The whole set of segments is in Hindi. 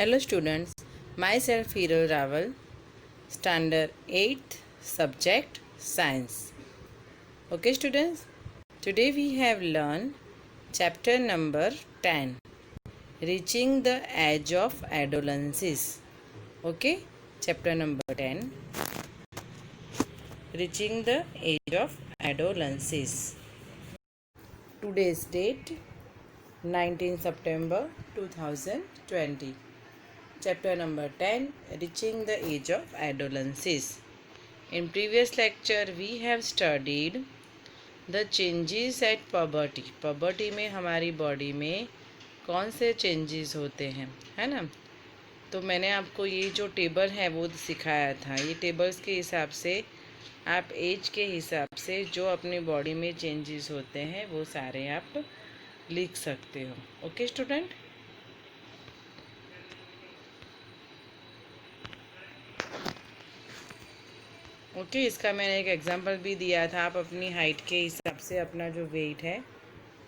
Hello students, myself Hero Raval, standard 8th subject science. Okay students, today we have learned chapter number 10, reaching the age of adolescence. Okay, chapter number 10, reaching the age of adolescence. Today's date 19 September 2020. Chapter number 10, reaching the age of adolescence. In previous lecture we have studied the changes at puberty. puberty में हमारी बॉडी में कौन से चेंजेस होते हैं, है ना। तो मैंने आपको ये जो टेबल है वो सिखाया था। ये टेबल्स के हिसाब से आप एज के हिसाब से जो अपनी बॉडी में चेंजेस होते हैं वो सारे आप लिख सकते हो। Okay student. ओके इसका मैंने एक एग्जांपल भी दिया था। आप अपनी हाइट के हिसाब से अपना जो वेट है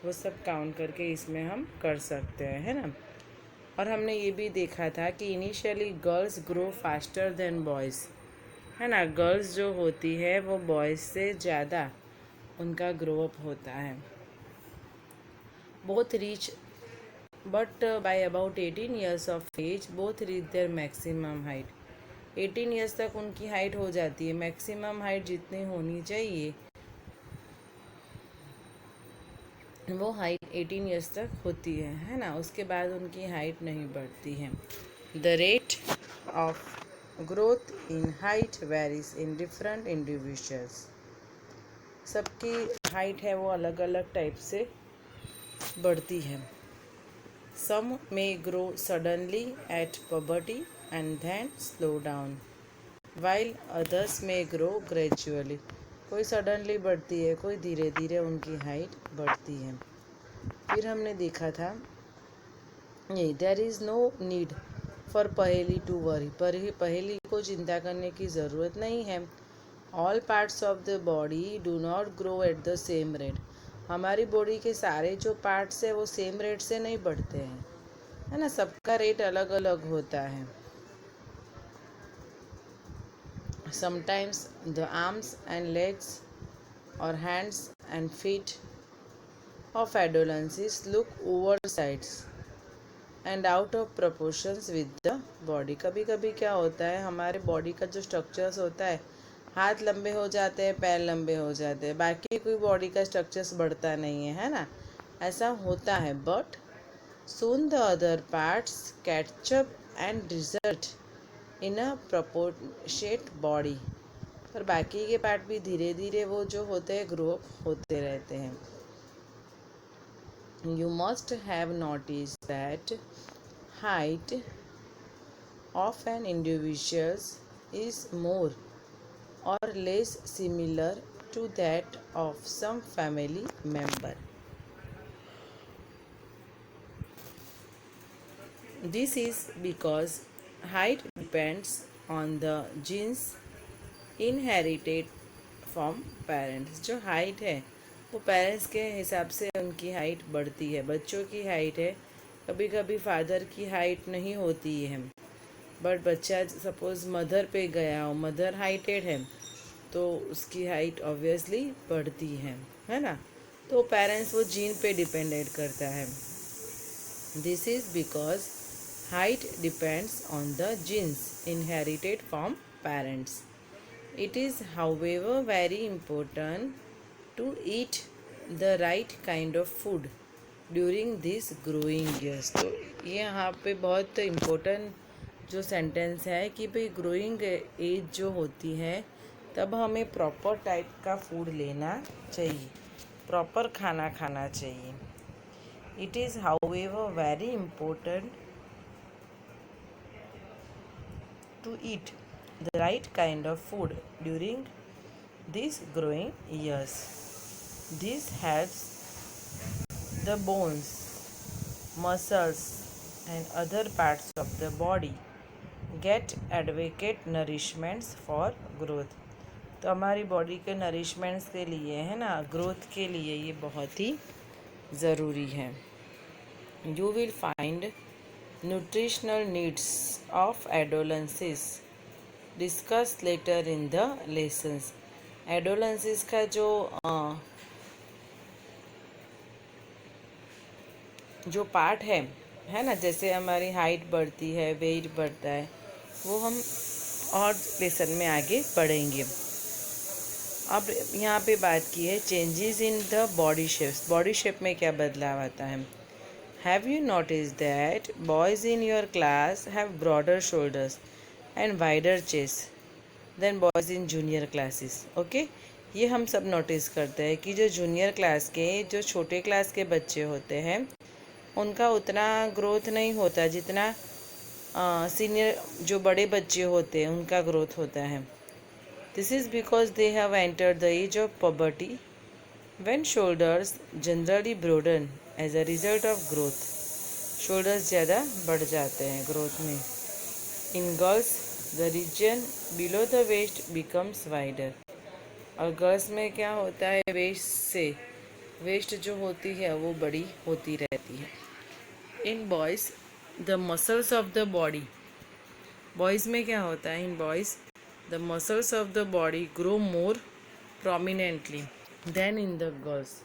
वो सब काउंट करके इसमें हम कर सकते हैं, है ना। और हमने ये भी देखा था कि initially girls grow faster than boys, है ना। गर्ल्स जो होती है वो बॉयज़ से ज़्यादा उनका ग्रो अप होता है। Both reach but by about 18 years of age both reach their maximum height. 18 years तक उनकी हाइट हो जाती है। मैक्सिमम हाइट जितनी होनी चाहिए वो हाइट 18 ईयर्स तक होती है ना। उसके बाद उनकी हाइट नहीं बढ़ती है। The rate of growth in height varies in different individuals. सबकी हाइट है वो अलग अलग टाइप से बढ़ती है। Some may grow suddenly at puberty and then slow down, while others may grow gradually. कोई सडनली बढ़ती है, कोई धीरे धीरे उनकी हाइट बढ़ती है। फिर हमने देखा था नहीं, there is no need for Paheli to worry. Paheli को चिंता करने की ज़रूरत नहीं है। All parts of the body do not grow at the same rate. हमारी बॉडी के सारे जो पार्ट्स है वो सेम रेट से नहीं बढ़ते हैं, है ना। सबका रेट अलग अलग होता है। Sometimes the arms and legs और hands and feet of adolescence look oversized and out of proportions with the body. कभी कभी क्या होता है, हमारे बॉडी का जो स्ट्रक्चर्स होता है, हाथ लंबे हो जाते हैं, पैर लंबे हो जाते हैं, बाकी कोई बॉडी का स्ट्रक्चर्स बढ़ता नहीं है ना। ऐसा होता है। But soon the other parts catch up and result in a proportionate body। पर बाकी के पार्ट भी धीरे धीरे वो जो होते हैं ग्रो अप होते रहते हैं। You must have noticed that height of an individual is more or less similar to that of some family member. This is because height depends on the genes inherited from parents। जो हाइट है वो पेरेंट्स के हिसाब से उनकी हाइट बढ़ती है। बच्चों की हाइट है, कभी कभी फादर की हाइट नहीं होती है, बट बच्चा सपोज मदर पे गया हो, मदर हाइटेड है तो उसकी हाइट ऑब्वियसली बढ़ती है ना। तो पेरेंट्स वो जीन पे डिपेंडेंट करता है। This is because height depends on the genes inherited from parents. It is, however, very important to eat the right kind of food during these growing years। तो ये यहाँ पे बहुत इम्पोर्टेंट जो सेंटेंस है कि भाई ग्रोइंग एज जो होती है तब हमें प्रॉपर टाइप का फूड लेना चाहिए, प्रॉपर खाना खाना चाहिए। It is however very important to eat the right kind of food during these growing years. This helps the bones, muscles and other parts of the body get adequate nourishments for growth। तो हमारी बॉडी के नरिशमेंट्स के लिए, है ना, ग्रोथ के लिए ये बहुत ही ज़रूरी है। You will find nutritional needs of adolescence discuss later in the lessons. Adolescence का जो पार्ट है ना, जैसे हमारी हाइट बढ़ती है, वेट बढ़ता है, वो हम और लेसन में आगे पढ़ेंगे। अब यहाँ पे बात की है changes in the body shapes. Body shape में क्या बदलाव आता है। Have you notice that boys in your class have broader shoulders and wider chest then boys in junior classes. Okay, ये हम सब नोटिस करते हैं कि जो जूनियर क्लास के, जो छोटे क्लास के बच्चे होते हैं, उनका उतना ग्रोथ नहीं होता जितना सीनियर जो बड़े बच्चे होते हैं उनका ग्रोथ होता है। This is because they have entered the age of puberty when shoulders generally broaden as a result of growth. Shoulders ज़्यादा बढ़ जाते हैं ग्रोथ में। In girls the region below the waist becomes wider. और गर्ल्स में क्या होता है, वेस्ट जो होती है वो बड़ी होती रहती है। In boys the muscles of the body, boys में क्या होता है, in boys the muscles of the body grow more prominently than in the girls,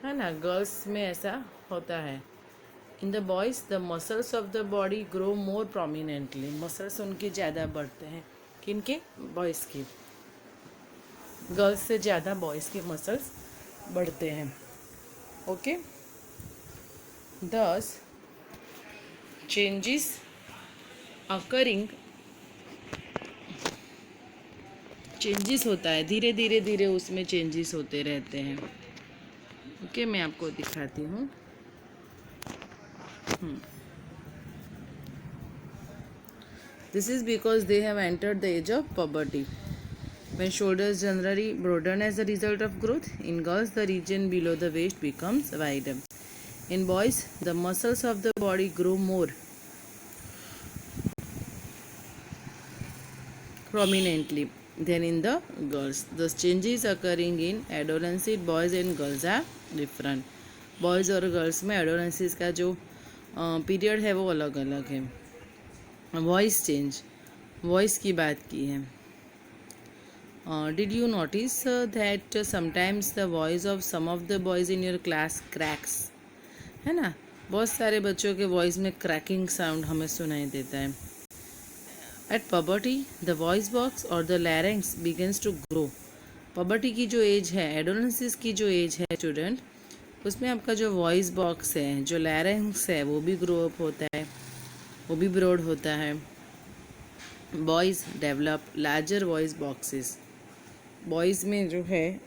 है ना। गर्ल्स में ऐसा होता है। In the boys the muscles of the body grow more prominently, muscles उनके ज़्यादा बढ़ते हैं, किनके, बॉयज़ के। गर्ल्स से ज़्यादा बॉयज़ के मसल्स बढ़ते हैं। Okay, thus changes occurring, changes होता है, धीरे धीरे उसमें चेंजेस होते रहते हैं। ओके, मैं आपको दिखाती हूँ। This is because they have entered the age of puberty when shoulders generally broaden as a result of growth. In girls the region below the waist becomes wider. In boys the muscles of the body grow more prominently than in the girls. The changes occurring in adolescent boys and girls are different. Boys और girls में adolescence का जो पीरियड है वो अलग अलग है। वॉइस चेंज, वॉइस की बात की है। Did you notice that sometimes the voice of some of the boys in your class cracks, है ना। बहुत सारे बच्चों के वॉइस में क्रैकिंग साउंड हमें सुनाई देता है। At puberty the voice box or the larynx begins to grow. puberty की जो एज है, एडोलेंसिस की जो एज है स्टूडेंट, उसमें आपका जो वॉइस बॉक्स है, जो लैरिंग्स है, वो भी ग्रो अप होता है, वो भी ब्रॉड होता है। Boys develop larger voice boxes. Boys में जो है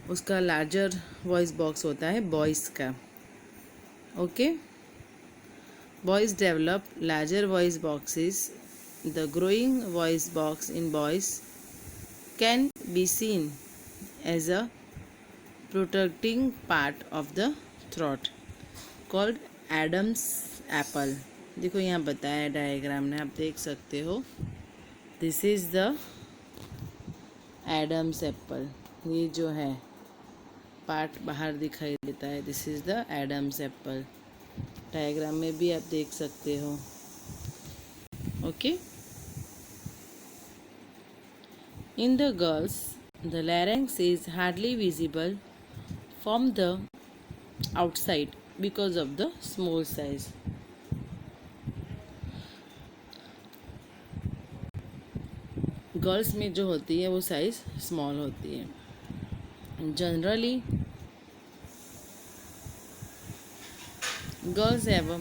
उसका लार्जर वॉइस बॉक्स होता है बॉयज़ का। Okay, boys develop larger voice boxes. The growing voice box in boys can be seen as a protecting part of the throat called Adam's apple. देखो यहाँ बताया डायग्राम में, आप देख सकते हो। This is the Adam's apple. ये जो है पार्ट बाहर दिखाई देता है, this is the Adam's apple. Diagram में भी आप देख सकते हो। Okay, in the girls the larynx is hardly visible from the outside because of the small size. Girls में जो होती है वो साइज स्मॉल होती है। Generally girls have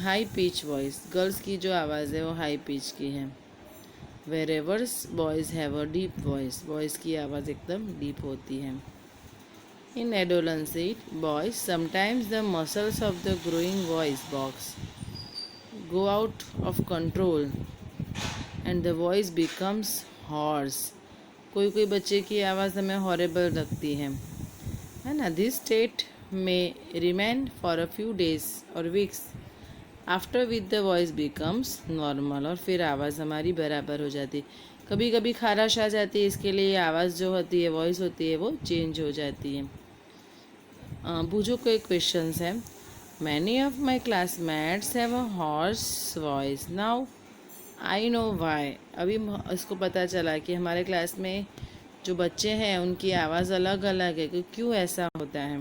high pitch voice, girls की जो आवाज़ है वो हाई पिच की है। Whereas boys have a deep voice, boys की आवाज़ एकदम डीप होती है। In adolescent boys sometimes the muscles of the growing voice box go out of control and the voice becomes hoarse. कोई कोई बच्चे की आवाज़ हमें हॉरेबल लगती है ना। दिस स्टेट में remain for a few days और weeks after with the voice becomes normal, और फिर आवाज़ हमारी बराबर हो जाती। कभी कभी खाराश आ जाती है, इसके लिए आवाज़ जो होती है, वॉइस होती है, वो चेंज हो जाती है। पूछो कोई क्वेश्चंस हैं। Many of my classmates have a hoarse voice. Now I know why. अभी इसको पता चला कि हमारे क्लास में जो बच्चे हैं उनकी आवाज़ अलग अलग है कि क्यों ऐसा होता है.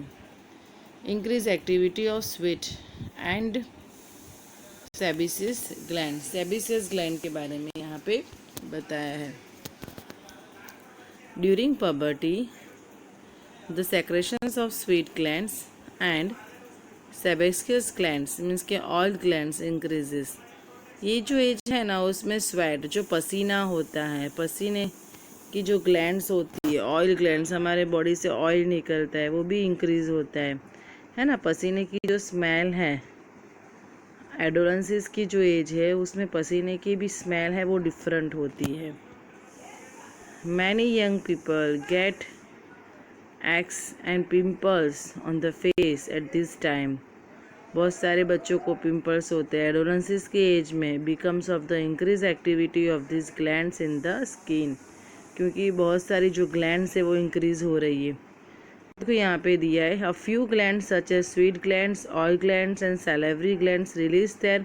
Increase activity of sweet and sebaceous gland. Sebaceous gland के बारे में यहाँ पे बताया है. During puberty the secretions of sweat glands and sebaceous glands means के ऑयल ग्लैंड्स इंक्रीजेस. ये जो एज है ना उसमें स्वेट जो पसीना होता है, पसीने की जो ग्लैंड्स होती है, ऑयल ग्लैंड्स, हमारे बॉडी से ऑयल निकलता है वो भी इंक्रीज होता है ना. पसीने की जो स्मेल है, एडोलेंसिस की जो एज है उसमें पसीने की भी स्मेल है वो डिफरेंट होती है. Many young people get x and pimples on the face at this time. बहुत सारे बच्चों को पिंपल्स होते हैं एडोलेंसिस की एज में becomes of the increase activity of this glands in the skin. क्योंकि बहुत सारी जो ग्लैंड्स है वो इंक्रीज हो रही है. देखो यहाँ पे दिया है a few glands such as sweat glands, oil glands and salivary glands release their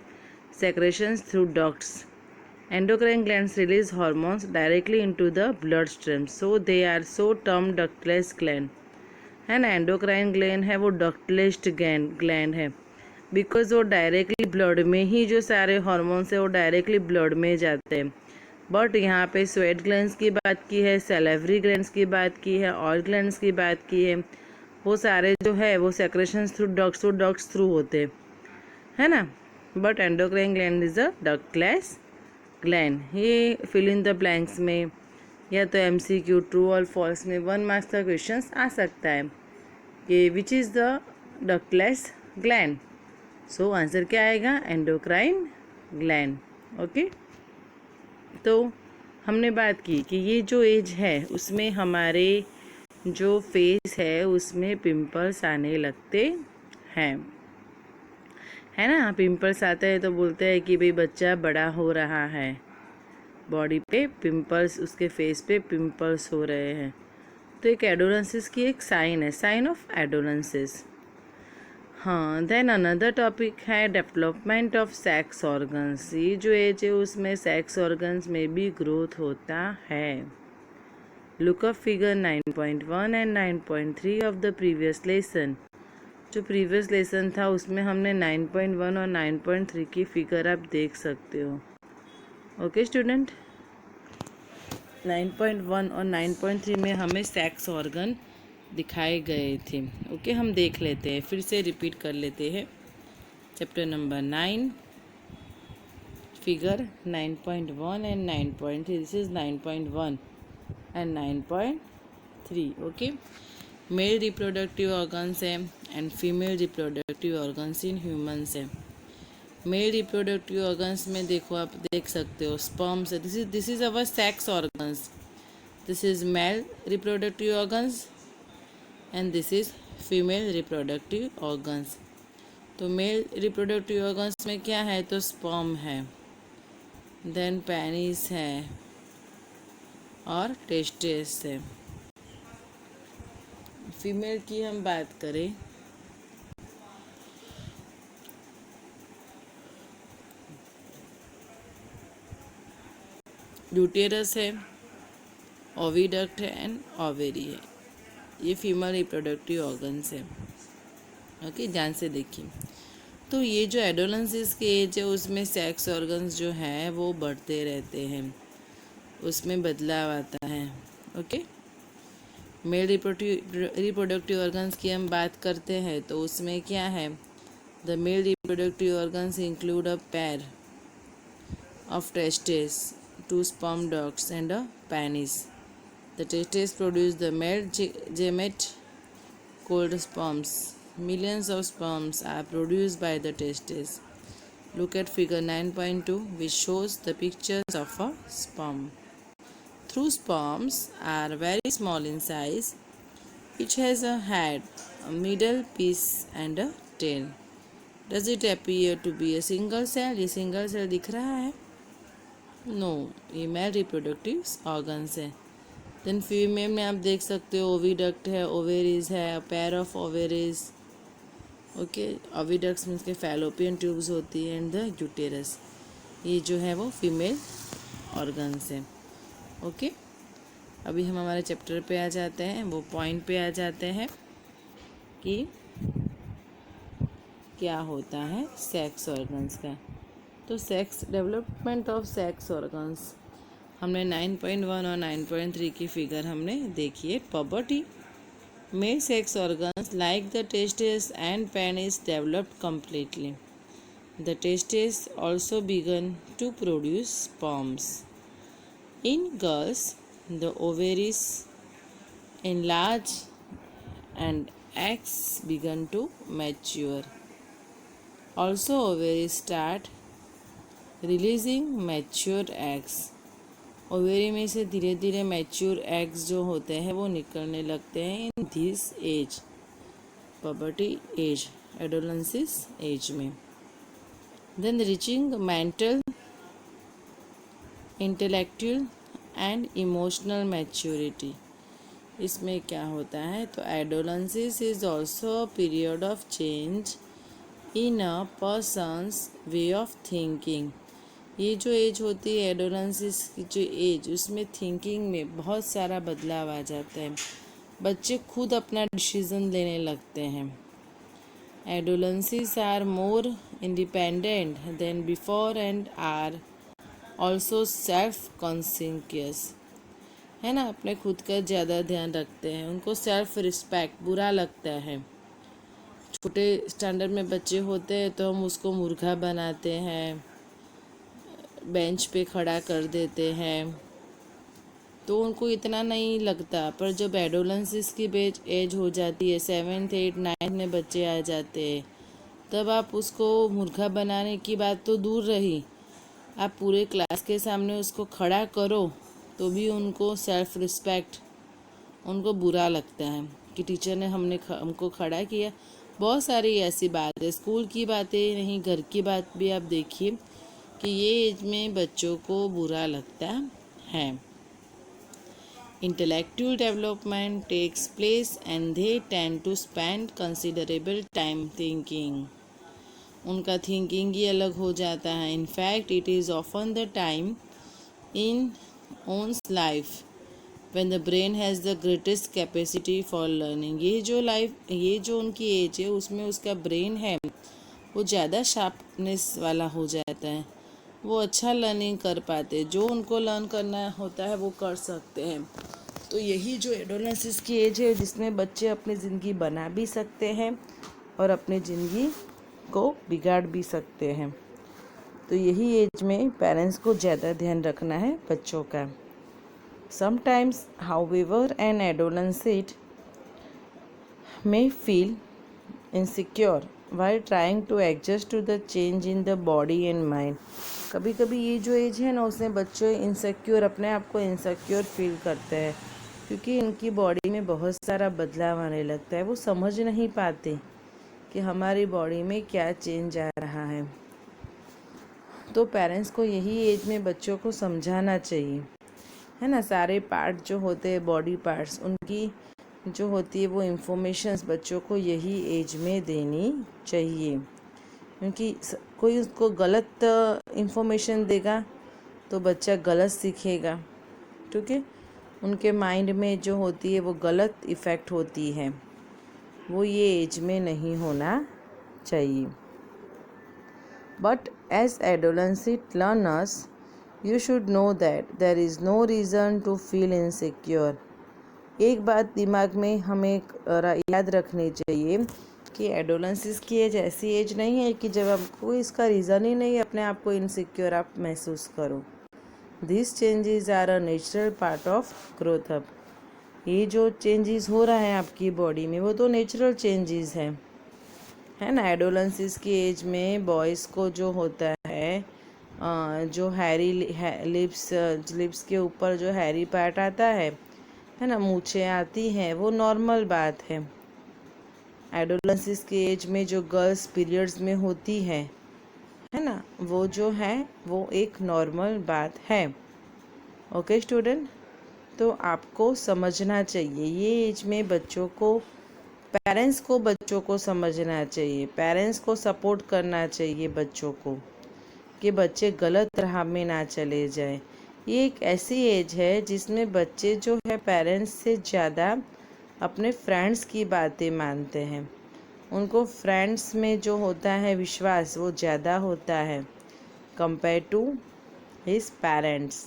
secretions through ducts. Endocrine glands release hormones directly into the bloodstream, so they are so termed ductless gland. है ना. एंडोक्राइन ग्लैंड है वो डक्टलेस्ड ग्लैंड है बिकॉज वो डायरेक्टली ब्लड में ही जो सारे हॉर्मोन्स है वो डायरेक्टली ब्लड में जाते हैं. बट यहाँ पे स्वेट ग्लैंड्स की बात की है, सैलिवरी ग्लैंड्स की बात की है, ऑयल ग्लैंड्स की बात की है. वो सारे जो है वो सेक्रेशंस थ्रू डक्ट्स थ्रू होते है ना. But endocrine gland is a ductless gland. ये फिल इन द ब्लैंक्स में या तो MCQ ट्रू और फॉल्स में 1 मार्क्स का क्वेश्चन आ सकता है कि which is the ductless gland. So answer क्या आएगा? Endocrine gland. ओके. तो हमने बात की कि ये जो एज है उसमें हमारे जो फेस है उसमें पिंपल्स आने लगते हैं, है ना. पिंपल्स आते हैं तो बोलते हैं कि भाई बच्चा बड़ा हो रहा है, बॉडी पे पिंपल्स, उसके फेस पे पिंपल्स हो रहे हैं. तो एक एडोलेंसिस की एक साइन है, साइन ऑफ एडोलेंसिस. हाँ. देन अनदर टॉपिक है डेवलपमेंट ऑफ सेक्स ऑर्गन्स. ये जो एज है उसमें सेक्स ऑर्गन्स में भी ग्रोथ होता है. Look up figure 9.1 and 9.3 of the previous lesson. जो प्रीवियस लेसन था उसमें हमने 9.1 और 9.3 की फिगर आप देख सकते हो. Okay student. 9.1 और 9.3 में हमें सेक्स ऑर्गन दिखाए गए थे. ओके. हम देख लेते हैं, फिर से रिपीट कर लेते हैं. Chapter number 9 figure 9.1 and 9.3. This is 9.1 and 9.3. Okay. Male reproductive organs है and female reproductive organs in humans है. मेल रिप्रोडक्टिव ऑर्गन्स में देखो, आप देख सकते हो स्पर्म्स है. This is our sex organs. This is male reproductive organs and this is female reproductive organs. तो मेल रिप्रोडक्टिव ऑर्गन्स में क्या है? तो स्पर्म है, देन पेनिस है और टेस्टिस है. फीमेल की हम बात करें यूटेरस है, ओविडक्ट है एंड ओवेरी है. ये फीमेल रिप्रोडक्टिव ऑर्गन्स है. ओके. ध्यान से देखिए. तो ये जो एडोलेंसिस की एज है उसमें सेक्स ऑर्गन्स जो हैं वो बढ़ते रहते हैं, उसमें बदलाव आता है. ओके. मेल रिप्रोडक्टिव ऑर्गन्स की हम बात करते हैं तो उसमें क्या है? The mail reproductive organs include a pair of testis, 2 sperm ducts and a penis. The testes produce the male gamete called sperms. Millions of sperms are produced by the testes. Look at figure 9.2 which shows the pictures of a sperm. True sperms are very small in size. Each has a head, a middle piece and a tail. Does it appear to be a single cell? ये single cell दिख रहा है? No, ये मेल रिप्रोडक्टिव ऑर्गन्स है. देन फीमेल में आप देख सकते हो ओविडक्ट है, ओवेरीज है, pair of ovaries, okay, oviducts means के फैलोपियन ट्यूब्स होती है, एंड द यूटेरस, ये जो है वो फीमेल ऑर्गन्स है। ओके, अभी हम हमारे चैप्टर पे आ जाते हैं, वो पॉइंट पे आ जाते हैं कि क्या होता है सेक्स ऑर्गन्स का। तो sex, development of sex organs, हमने 9.1 और 9.3 की फिगर हमने देखी है। पबर्टी में sex organs like the testis and penis developed completely. The testes also began to produce sperms. In girls, the ovaries enlarge and eggs began to mature. Also, ovaries start releasing mature eggs. Ovary में से धीरे धीरे मैच्योर एग्स जो होते हैं वो निकलने लगते हैं in this age, puberty age, adolescence age में। Then reaching mental, intellectual and emotional maturity, इसमें क्या होता है, तो adolescence is also a period of change in a person's way of thinking. ये जो एज होती है एडोलेंसिस की जो एज, उसमें थिंकिंग में बहुत सारा बदलाव आ जाता है, बच्चे खुद अपना डिसीजन लेने लगते हैं। Adolescence are more independent than before and are also self conscious, है ना, अपने खुद का ज़्यादा ध्यान रखते हैं, उनको सेल्फ रिस्पेक्ट बुरा लगता है। छोटे स्टैंडर्ड में बच्चे होते हैं तो हम उसको मुर्गा बनाते हैं, बेंच पे खड़ा कर देते हैं, तो उनको इतना नहीं लगता। पर जब एडोलेंसिस की एज हो जाती है, 7th 8th 9th में बच्चे आ जाते हैं, तब आप उसको मुर्गा बनाने की बात तो दूर रही, आप पूरे क्लास के सामने उसको खड़ा करो तो भी उनको सेल्फ रिस्पेक्ट, उनको बुरा लगता है कि टीचर ने हमको खड़ा किया। बहुत सारी ऐसी बात है, स्कूल की बातें नहीं, घर की बात भी आप देखिए कि ये एज में बच्चों को बुरा लगता है। Intellectual development takes place and they tend to spend considerable time thinking, उनका थिंकिंग ही अलग हो जाता है। In fact it is often the time in one's life when the brain has the greatest capacity for learning. ये जो उनकी एज है उसमें उसका ब्रेन है वो ज़्यादा शार्पनेस वाला हो जाता है, वो अच्छा लर्निंग कर पाते, जो उनको लर्न करना होता है वो कर सकते हैं। तो यही जो एडोलेंसिस की एज है जिसमें बच्चे अपनी ज़िंदगी बना भी सकते हैं और अपनी ज़िंदगी को बिगाड़ भी सकते हैं। तो यही एज में पेरेंट्स को ज़्यादा ध्यान रखना है बच्चों का। Sometimes, however, an adolescent may feel insecure while trying to adjust to the change in the body and mind. कभी कभी ये जो एज है ना उसमें बच्चे इनसिक्योर, अपने आप को इनसिक्योर फील करते हैं क्योंकि इनकी बॉडी में बहुत सारा बदलाव आने लगता है, वो समझ नहीं पाते कि हमारी बॉडी में क्या चेंज आ रहा है। तो पेरेंट्स को यही एज में बच्चों को समझाना चाहिए, है ना, सारे पार्ट जो होते हैं बॉडी पार्ट्स, उनकी जो होती है वो इंफॉर्मेशंस बच्चों को यही एज में देनी चाहिए, क्योंकि कोई उसको गलत इंफॉर्मेशन देगा तो बच्चा गलत सीखेगा, ठीक है, उनके माइंड में जो होती है वो गलत इफ़ेक्ट होती है, वो ये एज में नहीं होना चाहिए। But as adolescent learners You should know that there is no reason to feel insecure. एक बात दिमाग में हमें याद रखनी चाहिए कि एडोलेंसिस की एज ऐसी एज नहीं है कि जब आपको इसका रीज़न ही नहीं अपने आप को इनसिक्योर आप महसूस करो। This changes are a natural part of growth up. ये जो चेंजेस हो रहा है आपकी बॉडी में वो तो नेचुरल चेंजेस है ना। एडोलेंसिस की एज में बॉयज़ को जो होता है जो लिप्स के ऊपर जो हैरी पार्ट आता है ना, मूछें आती हैं, वो नॉर्मल बात है। एडोलेंसिस की एज में जो गर्ल्स पीरियड्स में होती है ना, वो जो है वो एक नॉर्मल बात है। ओके स्टूडेंट, तो आपको समझना चाहिए ये एज में बच्चों को पेरेंट्स को बच्चों को समझना चाहिए, पेरेंट्स को सपोर्ट करना चाहिए बच्चों को, कि बच्चे गलत राह में ना चले जाएं। ये एक ऐसी एज है जिसमें बच्चे जो है पेरेंट्स से ज़्यादा अपने फ्रेंड्स की बातें मानते हैं। उनको फ्रेंड्स में जो होता है विश्वास वो ज़्यादा होता है कंपेयर टू हिज पेरेंट्स।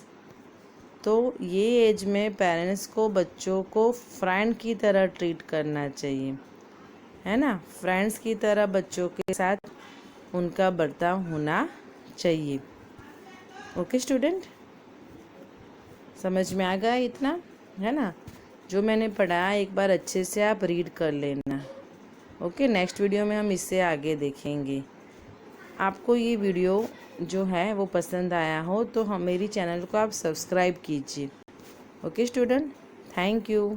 तो ये एज में पेरेंट्स को बच्चों को फ्रेंड की तरह ट्रीट करना चाहिए, है ना। फ्रेंड्स की तरह बच्चों के साथ उनका बर्ताव होना चाहिए। ओके स्टूडेंट, समझ में आ गया इतना, है ना। जो मैंने पढ़ा एक बार अच्छे से आप रीड कर लेना। ओके, नेक्स्ट वीडियो में हम इससे आगे देखेंगे। आपको ये वीडियो जो है वो पसंद आया हो तो हम मेरी चैनल को आप सब्सक्राइब कीजिए। Okay student, thank you.